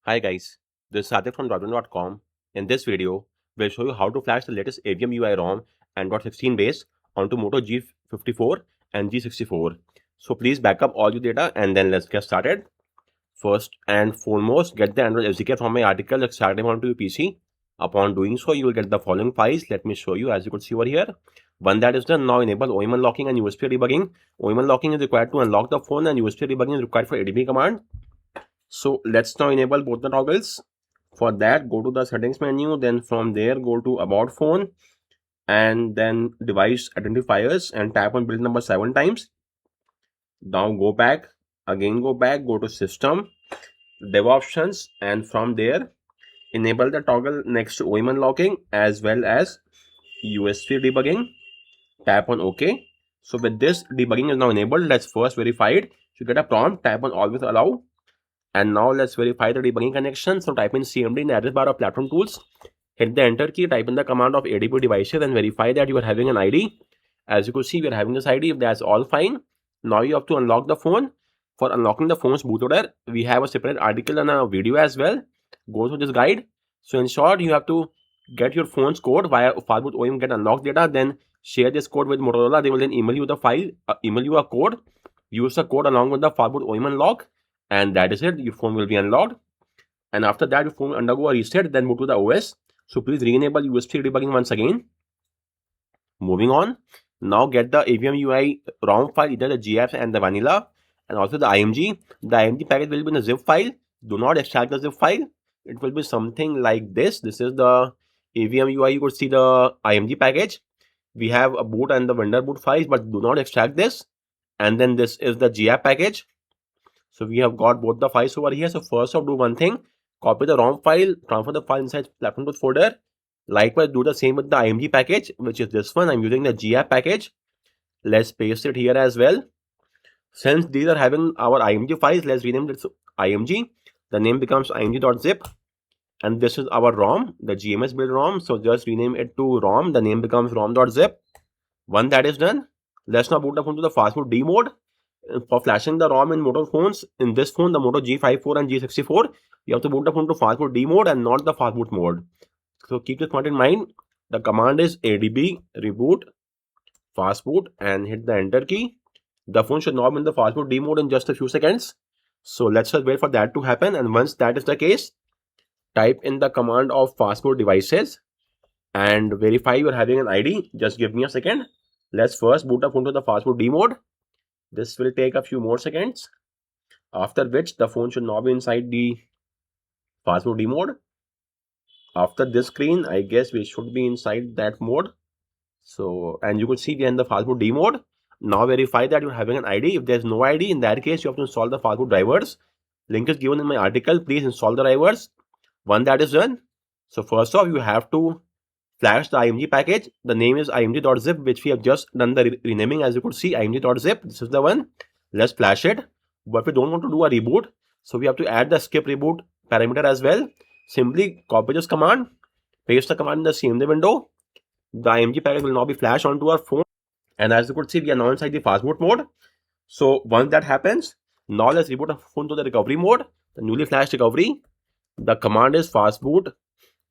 Hi guys, this is Sadik from Bootloader.com. In this video, we'll show you how to flash the latest AviumUI ROM Android 16 base onto Moto G54 and G64. So please back up all your data and then let's get started. First and foremost, get the Android SDK from my article extracted onto your PC. Upon doing so, you will get the following files. Let me show you as you could see over here. When that is done, now enable OEM unlocking and USB debugging. OEM unlocking is required to unlock the phone and USB debugging is required for ADB command. So let's now enable both the toggles. For that, go to the settings menu, then from there go to about phone and then device identifiers and tap on build number 7 times. Now go back, go to system, dev options, and from there enable the toggle next to OEM unlocking as well as USB debugging. Tap on OK. So with this, debugging is now enabled. Let's first verify it. You get a prompt, tap on always allow. And now let's verify the debugging connection. So type in CMD in the address bar of platform tools. Hit the enter key, type in the command of ADB devices and verify that you are having an ID. As you could see, we are having this ID. If that's all fine, now you have to unlock the phone. For unlocking the phone's bootloader, we have a separate article and a video as well. Go through this guide. So in short, you have to get your phone's code via Fireboot OEM get unlocked data, then share this code with Motorola. They will then email you the file, email you a code. Use the code along with the Fireboot OEM unlock. And that is it. Your phone will be unlocked. And after that, your phone will undergo a reset, then move to the OS. So please re-enable USB debugging once again. Moving on. Now get the AviumUI ROM file, either the GF and the vanilla, and also the IMG. The IMG package will be in a zip file. Do not extract the zip file. It will be something like this. This is the AviumUI. You could see the IMG package. We have a boot and the vendor boot files, but do not extract this. And then this is the GF package. So we have got both the files over here. So first off, do one thing, copy the ROM file, transfer the file inside platform tools folder. Likewise, do the same with the IMG package, which is this one. I'm using the GApp package. Let's paste it here as well. Since these are having our IMG files, let's rename this IMG. The name becomes img.zip. And this is our ROM, the GMS build ROM. So just rename it to ROM. The name becomes rom.zip. Once that is done, let's now boot up into the fastboot D mode. For flashing the ROM in Moto phones, in this phone, the Moto G54 and G64, you have to boot the phone to fastboot D mode and not the fastboot mode. So keep this point in mind. The command is ADB reboot fastboot and hit the enter key. The phone should now be in the fastboot D mode in just a few seconds. So let's just wait for that to happen. And once that is the case, type in the command of fastboot devices and verify you are having an ID. Just give me a second. Let's first boot up into the fastboot D mode. This will take a few more seconds, after which the phone should now be inside the fastboot D mode. After this screen, I guess we should be inside that mode. So, and you could see we are in the fastboot D mode. Now verify that you're having an ID. If there's no ID, in that case, you have to install the fastboot drivers. Link is given in my article. Please install the drivers. Once that is done, so first off, you have to flash the IMG package. The name is img.zip, which we have just done the renaming. As you could see, img.zip, this is the one. Let's flash it. But we don't want to do a reboot, so we have to add the skip reboot parameter as well. Simply copy this command, paste the command in the CMD window. The IMG package will now be flashed onto our phone. And as you could see, we are now inside the fastboot mode. So once that happens, now let's reboot the phone to the recovery mode, the newly flashed recovery. The command is fastboot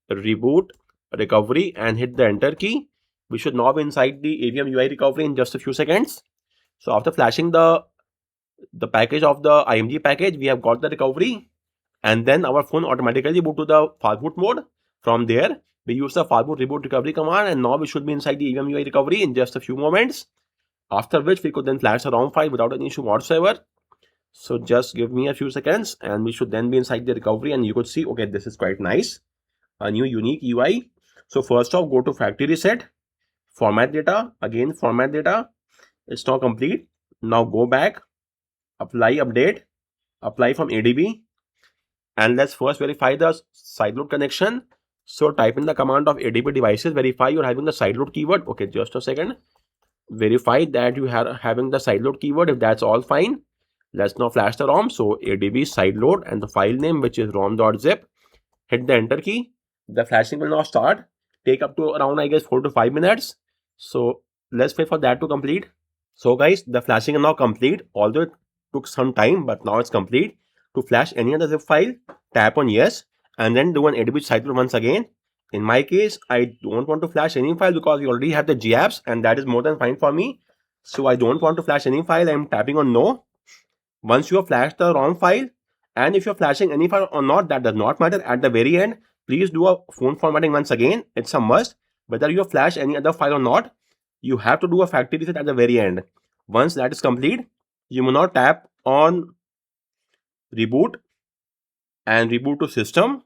reboot recovery and hit the enter key. We should now be inside the AviumUI recovery in just a few seconds. So after flashing the package of the IMG package, we have got the recovery, and then our phone automatically boot to the fastboot mode. From there, we use the fastboot reboot recovery command, and now we should be inside the AviumUI recovery in just a few moments. After which we could then flash the ROM file without any issue whatsoever. So just give me a few seconds and we should then be inside the recovery, and you could see, okay, this is quite nice. A new unique UI. So first off, go to factory reset, format data, again format data. It's now complete. Now go back, apply update, apply from ADB, and let's first verify the sideload connection. So type in the command of ADB devices, verify you're having the sideload keyword. Okay, just a second. Verify that you are having the sideload keyword. If that's all fine, let's now flash the ROM. So ADB sideload and the file name, which is rom.zip. Hit the enter key. The flashing will now start. Take up to around, I guess, 4 to 5 minutes. So let's wait for that to complete. So guys, the flashing is now complete. Although it took some time, but now it's complete. to flash any other zip file, tap on yes, and then do an edit cycle once again. In my case, I don't want to flash any file because we already have the GApps, and that is more than fine for me. So I don't want to flash any file. I'm tapping on no. Once you have flashed the ROM file, and if you're flashing any file or not, that does not matter. At the very end, please do a phone formatting once again. It's a must. Whether you have flashed any other file or not, you have to do a factory reset at the very end. Once that is complete, you will now tap on reboot and reboot to system.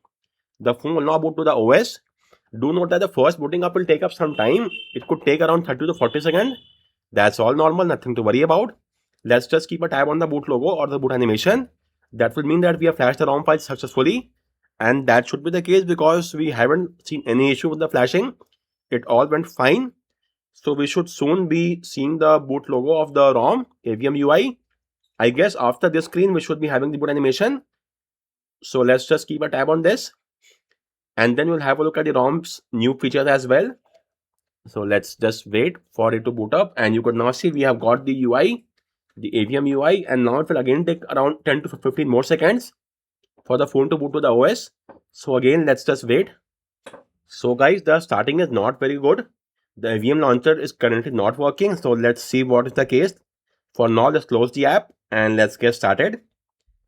The phone will now boot to the OS. Do note that the first booting up will take up some time. It could take around 30 to 40 seconds. That's all normal, nothing to worry about. Let's just keep a tab on the boot logo or the boot animation. That will mean that we have flashed the ROM file successfully. And that should be the case because we haven't seen any issue with the flashing. It all went fine. So we should soon be seeing the boot logo of the ROM, AviumUI. I guess after this screen, we should be having the boot animation. So let's just keep a tab on this. And then we'll have a look at the ROM's new features as well. So let's just wait for it to boot up. And you could now see we have got the UI, the AviumUI. And now it will again take around 10 to 15 more seconds for the phone to boot to the OS. So again, let's just wait. So guys, the starting is not very good. The AVM launcher is currently not working. So let's see what is the case. For now, let's close the app and let's get started.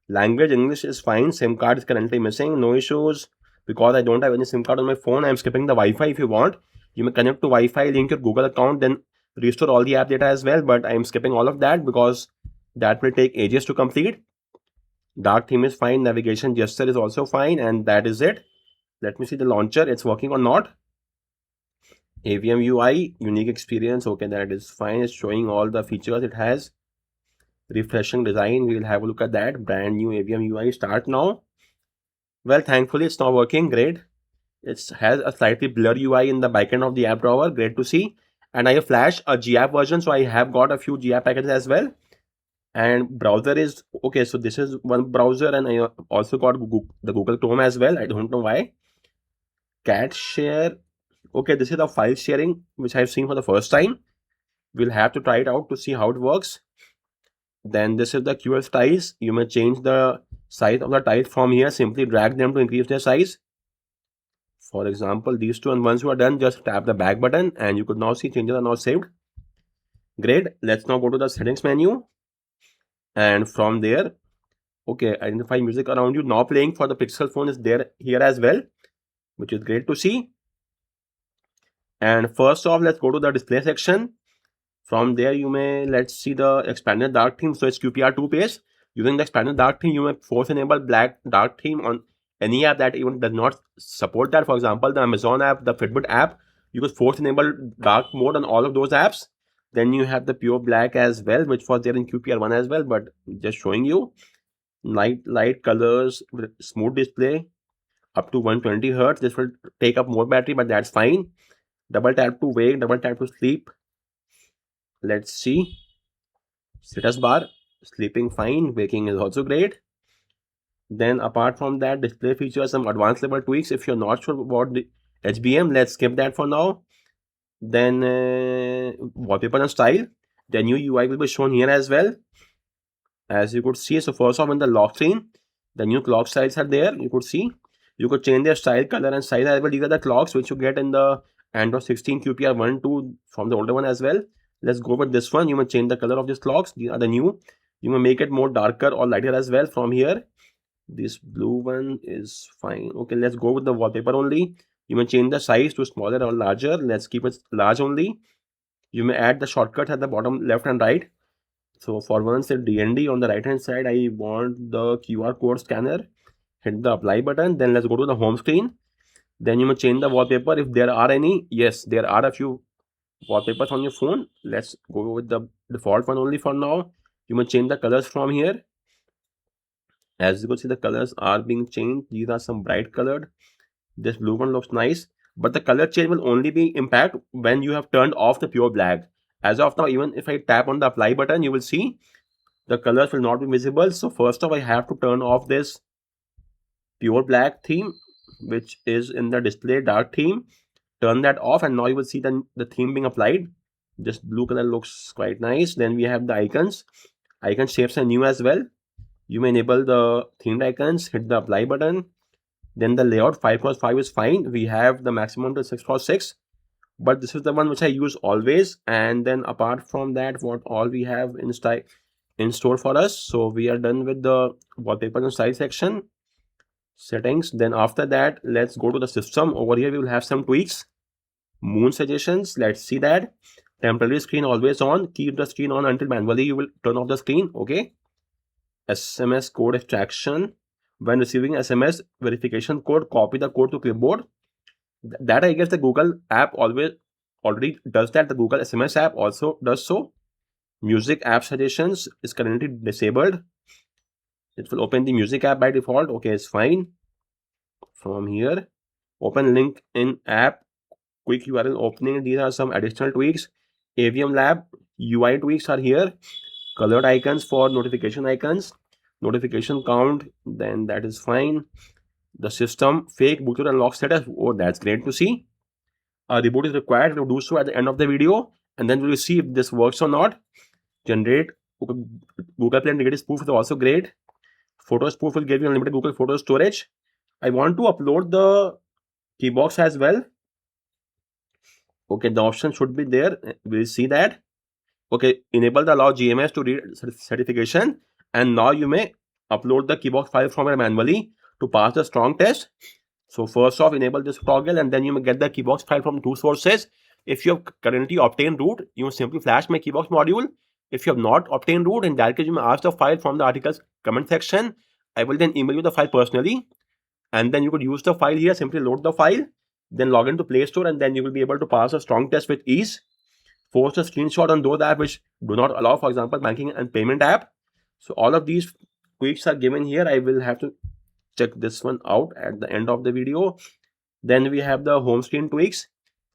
Language English is fine. SIM card is currently missing. No issues. Because I don't have any SIM card on my phone, I'm skipping the Wi-Fi. If you want, you may connect to Wi-Fi, link your Google account, then restore all the app data as well. But I'm skipping all of that because that will take ages to complete. Dark theme is fine. Navigation gesture is also fine. And that is it. Let me see the launcher. It's working or not. AviumUI, unique experience. Okay, that is fine. It's showing all the features it has. Refreshing design. We will have a look at that. Brand new AviumUI. Start now. Well, thankfully, it's not working. Great. It has a slightly blurry UI in the backend of the app drawer. Great to see. And I have flashed a GApp version, so I have got a few GApp packages as well. And browser is okay. So this is one browser, and I also got the Google Chrome as well. I don't know why. Cat share. Okay, this is the file sharing which I've seen for the first time. We'll have to try it out to see how it works. Then this is the QL styles. You may change the size of the tiles from here. Simply drag them to increase their size. For example, these two, and once you are done, just tap the back button and you could now see changes are now saved. Great. Let's now go to the settings menu. And from there, okay, identify music around you. Now playing for the Pixel phone is there here as well, which is great to see. And first off, let's go to the display section. From there, you may, let's see the expanded dark theme. So it's QPR2 page. Using the expanded dark theme, you may force enable black dark theme on any app that even does not support that. For example, the Amazon app, the Fitbit app, you could force enable dark mode on all of those apps. Then you have the pure black as well, which was there in QPR1 as well, but just showing you. Light colors, smooth display, up to 120 Hz. This will take up more battery, but that's fine. Double tap to wake, double tap to sleep. Let's see. Status bar, sleeping fine, waking is also great. Then apart from that, display features some advanced level tweaks. If you're not sure about the HBM, let's skip that for now. Then wallpaper and style. The new UI will be shown here as well. As you could see, so first off in the lock screen, the new clock styles are there. You could see. You could change their style, color and size as well. These are the clocks which you get in the Android 16 QPR 1, 2 from the older one as well. Let's go with this one. You may change the color of these clocks. These are the new. You may make it more darker or lighter as well from here. This blue one is fine. Okay, let's go with the wallpaper only. You may change the size to smaller or larger. Let's keep it large only. You may add the shortcuts at the bottom left and right. So for one, say DND on the right hand side, I want the QR code scanner. Hit the apply button. Then let's go to the home screen. Then you may change the wallpaper if there are any. Yes, there are a few wallpapers on your phone. Let's go with the default one only for now. You may change the colors from here. As you can see, the colors are being changed. These are some bright colored. This blue one looks nice, but the color change will only be impact when you have turned off the pure black. As of now, even if I tap on the apply button, you will see the colors will not be visible. So first off, I have to turn off this pure black theme, which is in the display dark theme. Turn that off, and now you will see the theme being applied. This blue color looks quite nice. Then we have the icons. Icon shapes are new as well. You may enable the themed icons, hit the apply button. Then the layout 5x5 is fine. We have the maximum to 6x6, but this is the one which I use always. And then apart from that, what all we have in store for us. So we are done with the wallpaper and style section settings. Then after that, let's go to the system. Over here we will have some tweaks. Moon suggestions, let's see that. Temporary screen always on, keep the screen on until manually you will turn off the screen. Okay. SMS code extraction, when receiving SMS verification code, copy the code to clipboard. That I guess the Google app already does that. The Google SMS app also does so. Music app suggestions is currently disabled. It will open the music app by default. Okay, it's fine. From here, open link in app, quick URL opening. These are some additional tweaks. Avium Lab UI tweaks are here. Colored icons for notification icons. Notification count, then that is fine. The system fake bootloader and lock status. Oh, that's great to see. A reboot is required. To do so at the end of the video, and then we will see if this works or not. Generate Google Play negative spoof is also great. Photo spoof will give you unlimited Google photo storage. I want to upload the keybox as well. Okay, the option should be there. We'll see that. Okay, enable the allow GMS to read certification, and now you may upload the keybox file from here manually to pass the strong test. So first off, enable this toggle, and then you may get the keybox file from two sources. If you have currently obtained root, you will simply flash my keybox module. If you have not obtained root, in that case, you may ask the file from the article's comment section. I will then email you the file personally, and then you could use the file here. Simply load the file, then log into Play Store, and then you will be able to pass a strong test with ease. Force a screenshot on those apps which do not allow, for example, banking and payment app. So all of these tweaks are given here. I will have to check this one out at the end of the video. Then we have the home screen tweaks,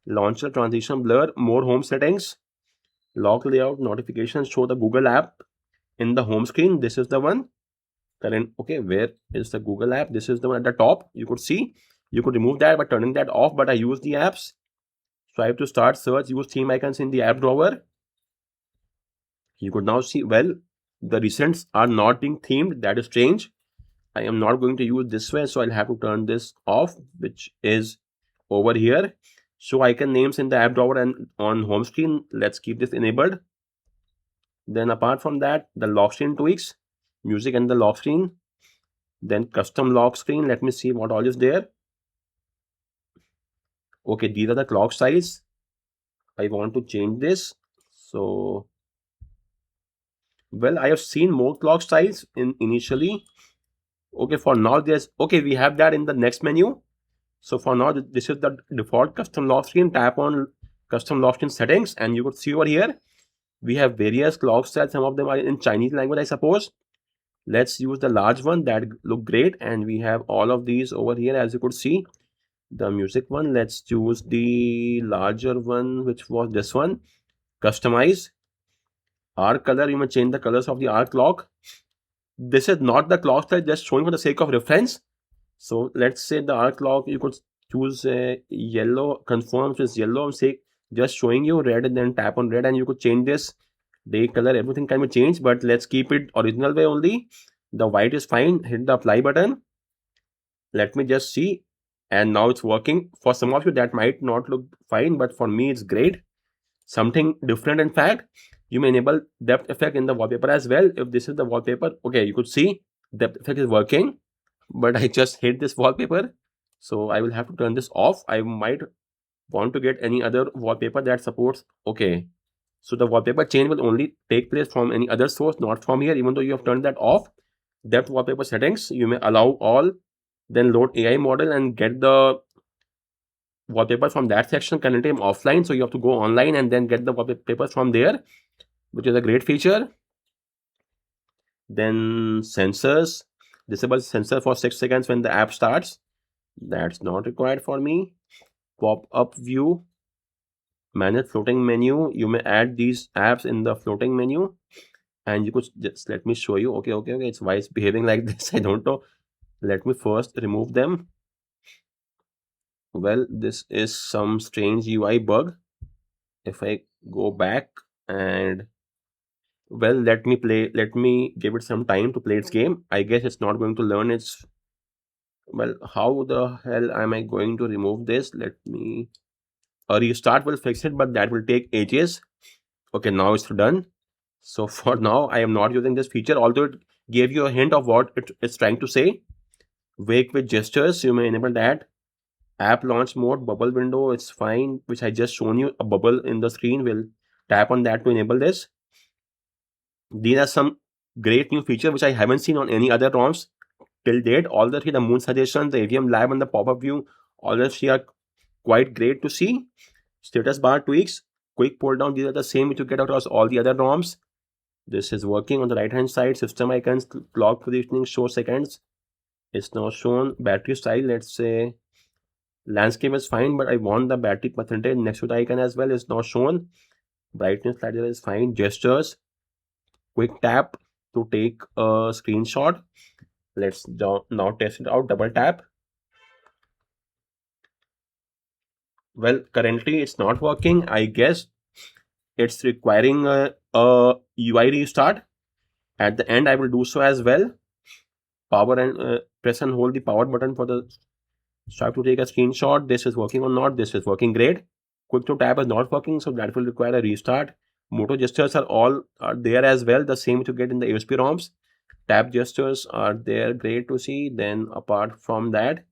launcher, transition, blur, more home settings, lock layout, notifications, show the Google app in the home screen. This is the one. Current. Okay, where is the Google app? This is the one at the top. You could see. You could remove that by turning that off, but I use the apps. So I have to start search, use theme icons in the app drawer. You could now see, well, the recents are not being themed. That is strange. I am not going to use this way, so I'll have to turn this off, which is over here. Show icon names in the app drawer and on home screen. Let's keep this enabled. Then apart from that, the lock screen tweaks, music and the lock screen. Then custom lock screen. Let me see what all is there. Okay, these are the clock size. I want to change this. So, well, I have seen more clock styles initially. Okay, for now we have that in the next menu. So for now, this is the default custom lock screen. Tap on custom lock screen settings, and you could see over here we have various clock styles. Some of them are in Chinese language, I suppose. Let's use the large one that look great, and we have all of these over here, as you could see. The music one, let's choose the larger one, which was this one. Customize arc color. You may change the colors of the arc clock. This is not the clock style, just showing for the sake of reference. So let's say the arc clock, you could choose a yellow, confirm which is yellow, say just showing you red, and then tap on red, and you could change this day color. Everything can be changed, but let's keep it original way only. The white is fine. Hit the apply button. Let me just see. And now it's working. For some of you that might not look fine, but for me it's great. Something different. In fact, you may enable depth effect in the wallpaper as well. If this is the wallpaper, okay, you could see depth effect is working, but I just hate this wallpaper, so I will have to turn this off. I might want to get any other wallpaper that supports. Okay, so the wallpaper change will only take place from any other source, not from here, even though you have turned that off. Depth wallpaper settings, you may allow all, then load AI model and get the wallpaper from that section. Currently I'm offline, so you have to go online and then get the wallpapers from there, which is a great feature. Then sensors, disable sensor for 6 seconds when the app starts. That's not required for me. Pop-up view, manage floating menu. You may add these apps in the floating menu, and you could just let me show you. Okay, it's why it's behaving like this, I don't know. Let me first remove them. Well, this is some strange UI bug. If I go back and Well, let me give it some time to play its game. I guess it's not going to learn its... Well, how the hell am I going to remove this? Let me... A restart will fix it, but that will take ages. Okay, now it's done. So for now, I am not using this feature, although it gave you a hint of what it's trying to say. Wake with gestures, you may enable that. App launch mode, bubble window, it's fine, which I just shown you. A bubble in the screen, will tap on that to enable this. These are some great new features which I haven't seen on any other ROMs till date. All the three, the Moon Suggestion, the AVM Lab, and the pop-up view, all the three are quite great to see. Status bar tweaks, quick pull down, these are the same which you get across all the other ROMs. This is working. On the right hand side, system icons, clock positioning, show seconds. It's now shown. Battery style, let's say landscape is fine, but I want the battery percentage next to the icon as well. It's now shown. Brightness slider is fine. Gestures, quick tap to take a screenshot. Let's now test it out. Double tap. Well, currently it's not working. I guess it's requiring a UI restart. At the end, I will do so as well. Power and press and hold the power button for the strive to take a screenshot. This is working or not. This is working great. Quick to tap is not working, so that will require a restart. Moto gestures are there as well, the same to get in the ASP ROMs. Tap gestures are there, great to see. Then apart from that,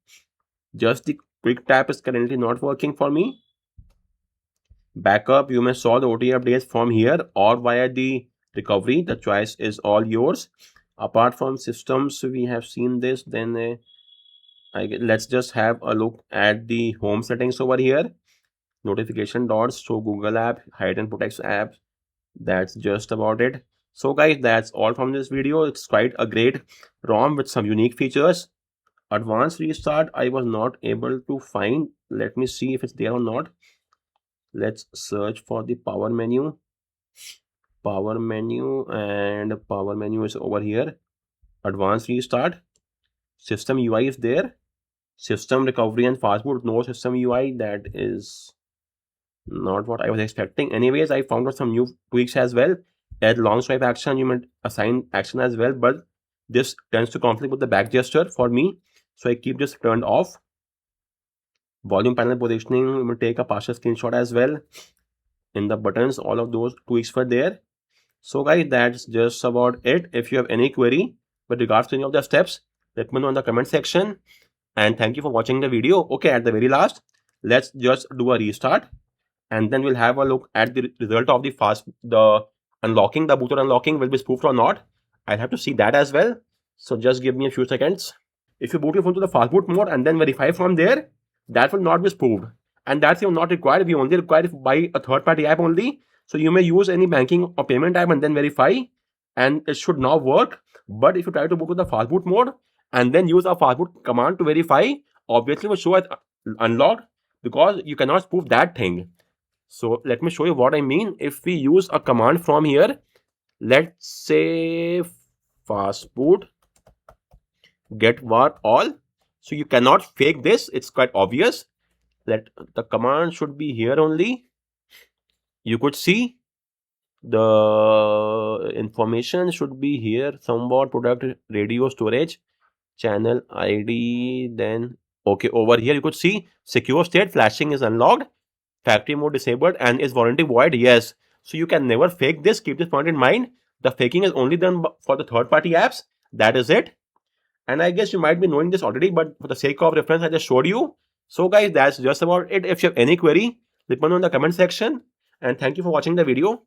just the quick tap is currently not working for me. Backup, you may solve the OTA updates from here or via the recovery. The choice is all yours. Apart from systems, we have seen this. Then let's just have a look at the home settings over here. Notification dots, show Google app, hide and protect apps. That's just about it. So guys, that's all from this video. It's quite a great ROM with some unique features. Advanced restart, I was not able to find. Let me see if it's there or not. Let's search for the power menu. Power menu, and power menu is over here. Advanced restart. System UI is there. System recovery and fastboot, no system UI. That is not what I was expecting. Anyways, I found out some new tweaks as well. Add long swipe action, you might assign action as well, but this tends to conflict with the back gesture for me, so I keep this turned off. Volume panel positioning, you may take a partial screenshot as well. In the buttons, all of those tweaks were there. So guys, that's just about it. If you have any query with regards to any of the steps, let me know in the comment section. And thank you for watching the video. Okay, at the very last, let's just do a restart, and then we'll have a look at the result of the unlocking. The bootloader unlocking will be spoofed or not. I'll have to see that as well. So just give me a few seconds. If you boot your phone to the fastboot mode and then verify from there, that will not be spoofed. And that's not required. We only require it by a third-party app only. So you may use any banking or payment app and then verify, and it should now work. But if you try to boot to the fastboot mode and then use a fastboot command to verify, obviously will show as unlocked, because you cannot spoof that thing. So let me show you what I mean. If we use a command from here, let's say fastboot get var all. So you cannot fake this. It's quite obvious. The command should be here only. You could see the information should be here somewhat. Product, radio, storage, channel ID. Then okay, over here you could see secure state, flashing is unlocked, factory mode disabled, and is warranty void. Yes, so you can never fake this. Keep this point in mind. The faking is only done for the third-party apps. That is it. And I guess you might be knowing this already, but for the sake of reference, I just showed you. So guys, that's just about it. If you have any query, let me know in the comment section. And thank you for watching the video.